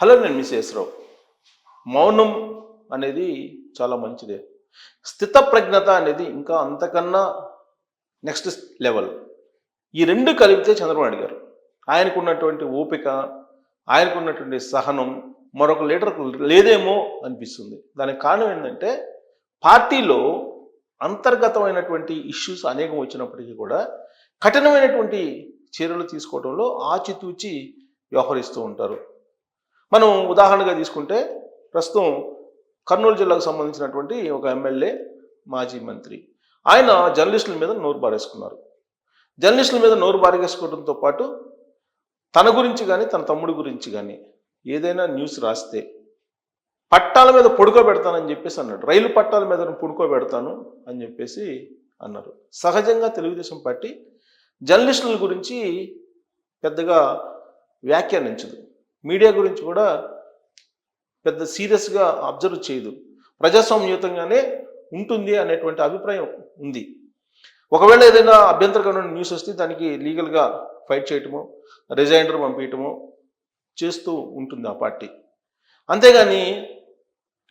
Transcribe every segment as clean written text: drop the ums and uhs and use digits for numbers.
Hello, నేను miss. మౌనం అనేది చాలా మంచిదే. స్థితప్రజ్ఞత అనేది ఇంకా అంతకన్నా నెక్స్ట్ లెవెల్. ఈ 2 కలిపితే చంద్రబాబు నాయుడు గారు. ఆయనకున్నటువంటి ఓపిక, ఆయనకున్నటువంటి సహనం మరొక లీడర్‌కు లేదేమో అనిపిస్తుంది. దానికి కారణం ఏంటంటే, పార్టీలో అంతర్గతమైనటువంటి ఇష్యూస్ అనేకం వచ్చినప్పటికీ కూడా కఠినమైనటువంటి చర్యలు తీసుకోవడంలో ఆచితూచి వ్యవహరిస్తూ ఉంటారు. మనం ఉదాహరణగా తీసుకుంటే ప్రస్తుతం కర్నూలు జిల్లాకు సంబంధించినటువంటి ఒక ఎమ్మెల్యే, మాజీ మంత్రి, ఆయన జర్నలిస్టుల మీద నోరు బారేసుకున్నారు. జర్నలిస్టుల మీద నోరు బారేసుకోవడంతో పాటు తన గురించి కానీ తన తమ్ముడి గురించి కానీ ఏదైనా న్యూస్ రాస్తే పట్టాల మీద పడుకోబెడతానని చెప్పేసి అన్నాడు. రైలు పట్టాల మీద పడుకోబెడతాను అని చెప్పేసి అన్నారు. సహజంగా తెలుగుదేశం పార్టీ జర్నలిస్టుల గురించి పెద్దగా వ్యాఖ్యానించదు. మీడియా గురించి కూడా పెద్ద సీరియస్గా అబ్జర్వ్ చేయదు. ప్రజాస్వామ్యయుతంగానే ఉంటుంది అనేటువంటి అభిప్రాయం ఉంది. ఒకవేళ ఏదైనా అభ్యంతరకరమైన న్యూస్ వస్తే దానికి లీగల్గా ఫైట్ చేయటమో, రిజైండర్ పంపించటమో చేస్తూ ఉంటుంది ఆ పార్టీ. అంతేగాని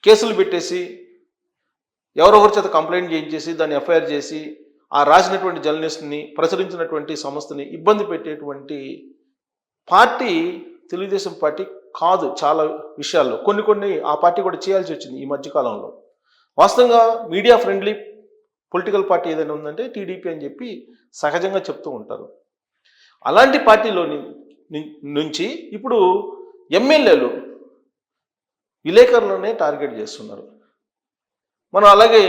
కేసులు పెట్టేసి ఎవరొకరి చేత కంప్లైంట్ చేయించేసి దాన్ని ఎఫ్ఐఆర్ చేసి ఆ రాసినటువంటి జర్నలిస్ట్ని, ప్రచురించినటువంటి సంస్థని ఇబ్బంది పెట్టేటువంటి పార్టీ తెలుగుదేశం పార్టీ కాదు. చాలా విషయాల్లో కొన్ని ఆ పార్టీ కూడా చేయాల్సి వచ్చింది ఈ మధ్యకాలంలో. వాస్తవంగా మీడియా ఫ్రెండ్లీ పొలిటికల్ పార్టీ ఏదైనా ఉందంటే టీడీపీ అని చెప్పి సహజంగా చెప్తూ ఉంటారు. అలాంటి పార్టీలోని నుంచి ఇప్పుడు ఎమ్మెల్యేలు విలేకరులనే టార్గెట్ చేస్తున్నారు. మనం అలాగే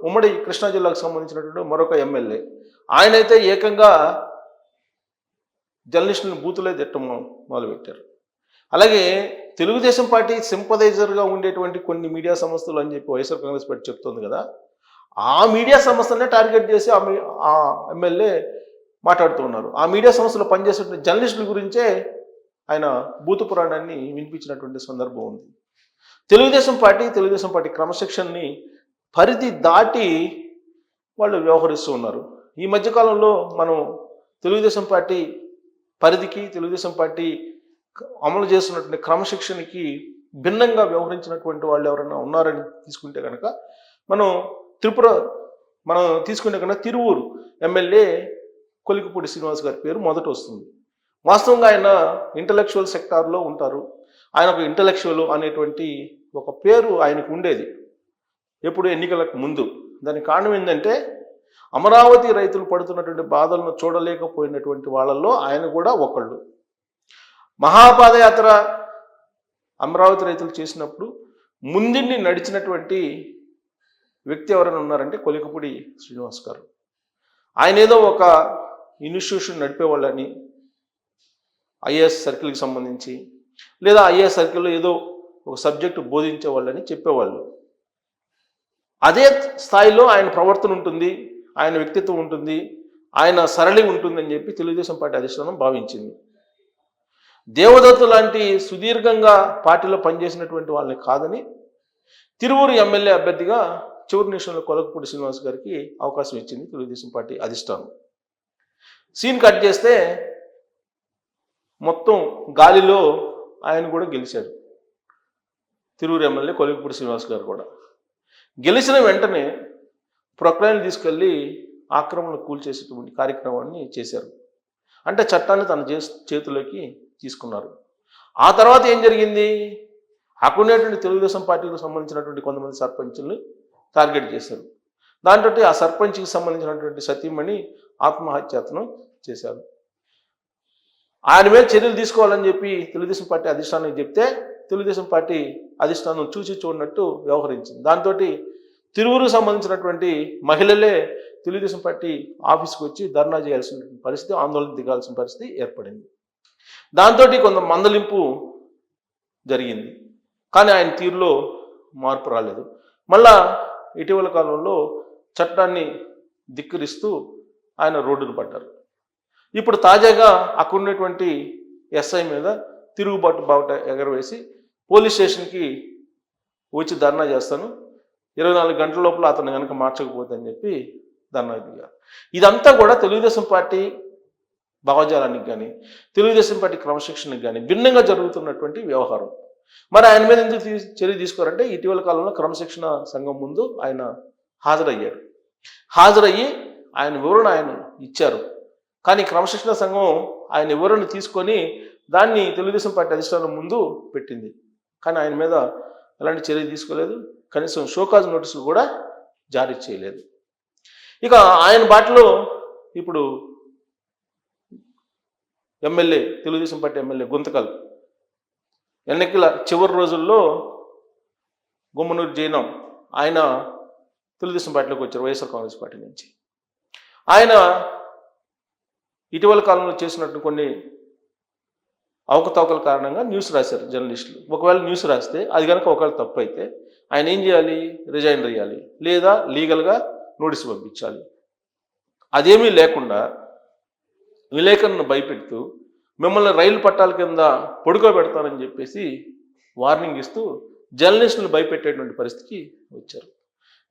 ఉమ్మడి కృష్ణా జిల్లాకు సంబంధించినటువంటి మరొక ఎమ్మెల్యే, ఆయనైతే ఏకంగా జర్నలిస్టులను బూతులే తిట్టడం మొదలుపెట్టారు. అలాగే తెలుగుదేశం పార్టీ సింపదైజర్గా ఉండేటువంటి కొన్ని మీడియా సంస్థలు అని చెప్పి వైఎస్ఆర్ కాంగ్రెస్ పార్టీ చెప్తుంది కదా, ఆ మీడియా సంస్థలనే టార్గెట్ చేసి ఆ ఎమ్మెల్యే మాట్లాడుతూ ఉన్నారు. ఆ మీడియా సంస్థలో పనిచేసేటువంటి జర్నలిస్టుల గురించే ఆయన బూతు పురాణాన్ని వినిపించినటువంటి సందర్భం ఉంది. తెలుగుదేశం పార్టీ క్రమశిక్షణని పరిధి దాటి వాళ్ళు వ్యవహరిస్తూ ఉన్నారు. ఈ మధ్యకాలంలో మనం తెలుగుదేశం పార్టీ పరిధికి, తెలుగుదేశం పార్టీ అమలు చేస్తున్నటువంటి క్రమశిక్షణకి భిన్నంగా వ్యవహరించినటువంటి వాళ్ళు ఎవరైనా ఉన్నారని తీసుకుంటే కనుక మనం తీసుకుంటే కనుక తిరువూరు ఎమ్మెల్యే కొలికిపూడి శ్రీనివాస్ గారి పేరు మొదట వస్తుంది. వాస్తవంగా ఆయన ఇంటలెక్చువల్ సెక్టార్లో ఉంటారు. ఆయన ఒక ఇంటలెక్చువల్ అనేటువంటి ఒక పేరు ఆయనకు ఉండేది ఎప్పుడు ఎన్నికలకు ముందు. దానికి కారణం ఏంటంటే, అమరావతి రైతులు పడుతున్నటువంటి బాధలను చూడలేకపోయినటువంటి వాళ్ళల్లో ఆయన కూడా ఒకళ్ళు. మహాపాదయాత్ర అమరావతి రైతులు చేసినప్పుడు ముందుని నడిచినటువంటి వ్యక్తి ఎవరైనా ఉన్నారంటే కొలికపూడి శ్రీనివాస్ గారు. ఆయన ఏదో ఒక ఇన్స్టిట్యూషన్ నడిపేవాళ్ళని, ఐఏఎస్ సర్కిల్కి సంబంధించి, లేదా ఐఏఎస్ సర్కిల్లో ఏదో ఒక సబ్జెక్టు బోధించే వాళ్ళని చెప్పేవాళ్ళు. అదే స్థాయిలో ఆయన ప్రవర్తన ఉంటుంది, ఆయన వ్యక్తిత్వం ఉంటుంది, ఆయన సరళి ఉంటుందని చెప్పి తెలుగుదేశం పార్టీ అధిష్టానం భావించింది. దేవదత్తు లాంటి సుదీర్ఘంగా పార్టీలో పనిచేసినటువంటి వాళ్ళని కాదని తిరువూరు ఎమ్మెల్యే అభ్యర్థిగా చివరి నిమిషంలో కొలకపూడి శ్రీనివాస్ గారికి అవకాశం ఇచ్చింది తెలుగుదేశం పార్టీ అధిష్టానం. సీన్ కట్ చేస్తే మొత్తం గాలిలో ఆయన కూడా గెలిచాడు. తిరువూరు ఎమ్మెల్యే కొలికపూడి శ్రీనివాస్ గారు కూడా గెలిచిన వెంటనే ప్రొక్లైన్ తీసుకెళ్ళి ఆక్రమణ కూల్చేసేటువంటి కార్యక్రమాన్ని చేశారు. అంటే చట్టాన్ని తన చేతిలోకి తీసుకున్నారు. ఆ తర్వాత ఏం జరిగింది? అక్కడున్నటువంటి తెలుగుదేశం పార్టీకి సంబంధించినటువంటి కొంతమంది సర్పంచుల్ని టార్గెట్ చేశారు. దాంతో ఆ సర్పంచ్కి సంబంధించినటువంటి సతీమణి ఆత్మహత్యాయత్నం చేశారు. ఆయన మీద చర్యలు తీసుకోవాలని చెప్పి తెలుగుదేశం పార్టీ అధిష్టానానికి చెప్తే తెలుగుదేశం పార్టీ అధిష్టానం చూసి చూడనట్టు వ్యవహరించింది. దాంతో తిరువురుకు సంబంధించినటువంటి మహిళలే తెలుగుదేశం పార్టీ ఆఫీస్కి వచ్చి ధర్నా చేయాల్సిన పరిస్థితి, ఆందోళన దిగాల్సిన పరిస్థితి ఏర్పడింది. దాంతో కొంత మందలింపు జరిగింది. కానీ ఆయన తీరులో మార్పు రాలేదు. మళ్ళా ఇటీవల కాలంలో చట్టాన్ని ధిక్కరిస్తూ ఆయన రోడ్డును పడ్డారు. ఇప్పుడు తాజాగా అక్కడ ఉన్నటువంటి ఎస్ఐ మీద తిరుగుబాటు బావుట ఎగరవేసి పోలీస్ స్టేషన్కి వచ్చి ధర్నా చేస్తాను, 24 గంటల లోపల అతను కనుక మార్చకపోతే అని చెప్పి ధర్నా దిగారు. ఇదంతా కూడా తెలుగుదేశం పార్టీ భావజాలానికి కానీ తెలుగుదేశం పార్టీ క్రమశిక్షణకి కానీ భిన్నంగా జరుగుతున్నటువంటి వ్యవహారం. మరి ఆయన మీద ఎందుకు చర్య తీసుకోరంటే ఇటీవల కాలంలో క్రమశిక్షణ సంఘం ముందు ఆయన హాజరయ్యాడు. హాజరయ్యి ఆయన వివరణ ఆయన ఇచ్చారు. కానీ క్రమశిక్షణ సంఘం ఆయన వివరణ తీసుకొని దాన్ని తెలుగుదేశం పార్టీ అధిష్టానం ముందు పెట్టింది. కానీ ఆయన మీద ఎలాంటి చర్య తీసుకోలేదు. కనీసం షోకాజ్ నోటీసులు కూడా జారీ చేయలేదు. ఇక ఆయన బాటలో ఇప్పుడు MLA, Telugu Desam party MLA Guntakal ఎన్నికల చివరి రోజుల్లో గుమ్మనూరు జైనం ఆయన తెలుగుదేశం పార్టీలోకి వచ్చారు వైఎస్ఆర్ కాంగ్రెస్ పార్టీ నుంచి. ఆయన ఇటీవల కాలంలో చేసినట్టు కొన్ని అవకతవకల కారణంగా న్యూస్ రాశారు జర్నలిస్టులు. ఒకవేళ న్యూస్ రాస్తే అది కనుక ఒకవేళ తప్పు అయితే ఆయన ఏం చేయాలి? రిజైన్ చేయాలి, లేదా లీగల్గా నోటీసు పంపించాలి. అదేమీ లేకుండా విలేకరులను భయపెడుతూ మిమ్మల్ని రైలు పట్టాల కింద పడుకోబెడతానని చెప్పేసి వార్నింగ్ ఇస్తూ జర్నలిస్టులను భయపెట్టేటువంటి పరిస్థితికి వచ్చారు.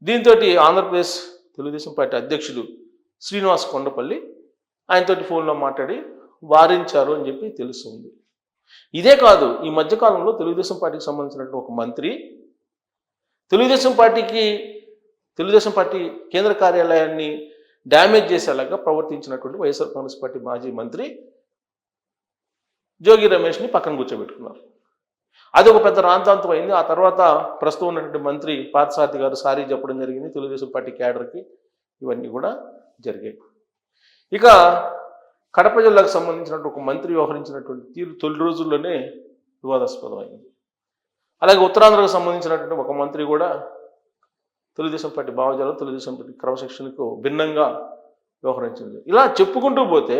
దీంతో ఆంధ్రప్రదేశ్ తెలుగుదేశం పార్టీ అధ్యక్షుడు శ్రీనివాస్ కొండపల్లి ఆయనతోటి ఫోన్లో మాట్లాడి వారించారు అని చెప్పి తెలుస్తుంది. ఇదే కాదు, ఈ మధ్యకాలంలో తెలుగుదేశం పార్టీకి సంబంధించినటువంటి ఒక మంత్రి తెలుగుదేశం పార్టీ కేంద్ర కార్యాలయాన్ని డ్యామేజ్ చేసేలాగా ప్రవర్తించినటువంటి వైఎస్ఆర్ కాంగ్రెస్ పార్టీ మాజీ మంత్రి జోగి రమేష్ని పక్కన కూర్చోబెట్టుకున్నారు. అది ఒక పెద్ద రాంతాంతం అయింది. ఆ తర్వాత ప్రస్తుతం ఉన్నటువంటి మంత్రి పార్థసారథి గారు సారీ చెప్పడం జరిగింది తెలుగుదేశం పార్టీ క్యాడర్కి. ఇవన్నీ కూడా జరిగాయి. ఇక కడప జిల్లాకు సంబంధించినటువంటి ఒక మంత్రి వ్యవహరించినటువంటి తీరు తొలి రోజుల్లోనే వివాదాస్పదమైంది. అలాగే ఉత్తరాంధ్రకు సంబంధించినటువంటి ఒక మంత్రి కూడా తెలుగుదేశం పార్టీ భావజాలం, తెలుగుదేశం పార్టీ క్రమశిక్షణకు భిన్నంగా వ్యవహరించింది. ఇలా చెప్పుకుంటూ పోతే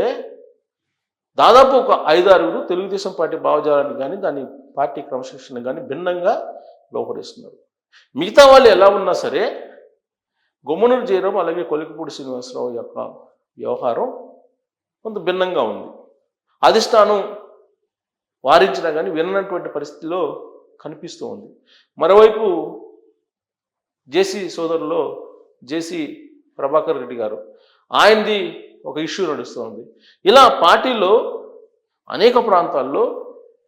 దాదాపు ఒక 5-6 తెలుగుదేశం పార్టీ భావజాలాన్ని కానీ దాని పార్టీ క్రమశిక్షణ కానీ భిన్నంగా వ్యవహరిస్తున్నారు. మిగతా వాళ్ళు ఎలా ఉన్నా సరే గుమ్మనూరు జయరాం అలాగే కొలికపూడి శ్రీనివాసరావు యొక్క వ్యవహారం కొంత భిన్నంగా ఉంది. అధిష్టానం వారించినా కానీ విననటువంటి పరిస్థితిలో కనిపిస్తూ ఉంది. మరోవైపు జేసీ సోదరులో జేసీ ప్రభాకర్ రెడ్డి గారు ఆయనది ఒక ఇష్యూ నడుస్తుంది. ఇలా పార్టీలో అనేక ప్రాంతాల్లో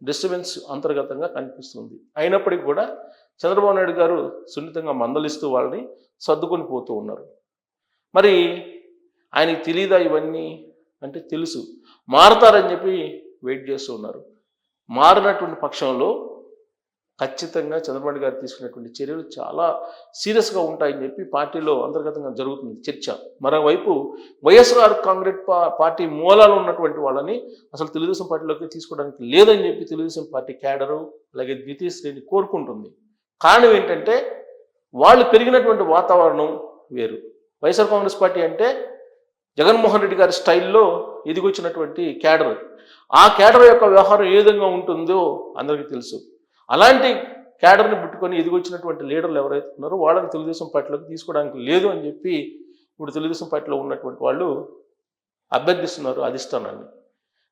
డిస్టర్బెన్స్ అంతర్గతంగా కనిపిస్తుంది. అయినప్పటికీ కూడా చంద్రబాబు నాయుడు గారు సున్నితంగా మందలిస్తూ వాళ్ళని సర్దుకొని పోతూ ఉన్నారు. మరి ఆయనకి తెలియదా ఇవన్నీ అంటే తెలుసు. మారతారని చెప్పి వెయిట్ చేస్తూ ఉన్నారు. మారినటువంటి పక్షంలో ఖచ్చితంగా చంద్రబాబు గారు తీసుకున్నటువంటి చర్యలు చాలా సీరియస్గా ఉంటాయని చెప్పి పార్టీలో అంతర్గతంగా జరుగుతుంది చర్చ. మరోవైపు వైఎస్ఆర్ కాంగ్రెస్ పార్టీ మూలాలు ఉన్నటువంటి వాళ్ళని అసలు తెలుగుదేశం పార్టీలోకి తీసుకోవడానికి లేదని చెప్పి తెలుగుదేశం పార్టీ క్యాడరు అలాగే ద్వితీయ శ్రేణి కోరుకుంటుంది. కారణం ఏంటంటే వాళ్ళు పెరిగినటువంటి వాతావరణం వేరు. వైఎస్ఆర్ కాంగ్రెస్ పార్టీ అంటే జగన్మోహన్ రెడ్డి గారి స్టైల్లో ఎదిగొచ్చినటువంటి క్యాడర్. ఆ క్యాడర్ యొక్క వ్యవహారం ఏ విధంగా ఉంటుందో అందరికీ తెలుసు. అలాంటి క్యాడర్ని పుట్టుకొని ఎదిగొచ్చినటువంటి లీడర్లు ఎవరైతే ఉన్నారో వాళ్ళని తెలుగుదేశం పార్టీలోకి తీసుకోవడానికి లేదు అని చెప్పి ఇప్పుడు తెలుగుదేశం పార్టీలో ఉన్నటువంటి వాళ్ళు అభ్యర్థిస్తున్నారు అధిష్టానాన్ని.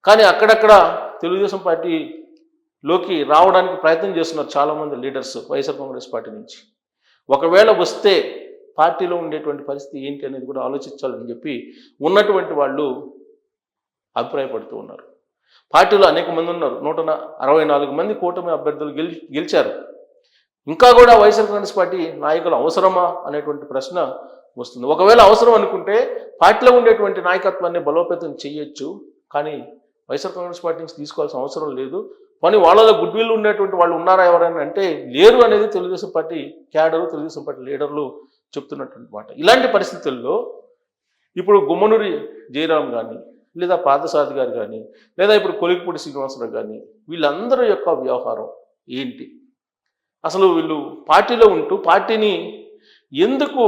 కానీ అక్కడక్కడ తెలుగుదేశం పార్టీలోకి రావడానికి ప్రయత్నం చేస్తున్నారు చాలామంది లీడర్స్ వైఎస్ఆర్ కాంగ్రెస్ పార్టీ నుంచి. ఒకవేళ వస్తే పార్టీలో ఉండేటువంటి పరిస్థితి ఏంటి అనేది కూడా ఆలోచించాలని చెప్పి ఉన్నటువంటి వాళ్ళు అభిప్రాయపడుతూ ఉన్నారు. పార్టీలో అనేక మంది ఉన్నారు. 164 మంది కూటమి అభ్యర్థులు గెలిచారు. ఇంకా కూడా వైఎస్ఆర్ కాంగ్రెస్ పార్టీ నాయకులు అవసరమా అనేటువంటి ప్రశ్న వస్తుంది. ఒకవేళ అవసరం అనుకుంటే పార్టీలో ఉండేటువంటి నాయకత్వాన్ని బలోపేతం చేయొచ్చు. కానీ వైఎస్ఆర్ కాంగ్రెస్ పార్టీ నుంచి తీసుకోవాల్సిన అవసరం లేదు. కానీ వాళ్ళలో గుడ్ విల్ ఉండేటువంటి వాళ్ళు ఉన్నారా ఎవరైనా అంటే లేరు అనేది Telugu Desam party cadre, Telugu Desam party లీడర్లు చెప్తున్నటువంటి మాట. ఇలాంటి పరిస్థితుల్లో ఇప్పుడు గుమ్మనూరి జయరాం కానీ లేదా పార్థసారథి గారు కానీ లేదా ఇప్పుడు కొలికపూడి శ్రీనివాసరావు కానీ వీళ్ళందరి యొక్క వ్యవహారం ఏంటి? అసలు వీళ్ళు పార్టీలో ఉంటూ పార్టీని ఎందుకు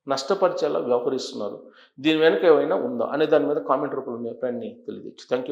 నష్టపరిచేలా వ్యవహరిస్తున్నారు? దీని వెనుక ఏమైనా ఉందా అనే దాని మీద కామెంట్ రూపంలో మీ అభిప్రాయాన్ని తెలియజేయచ్చు. Thank you.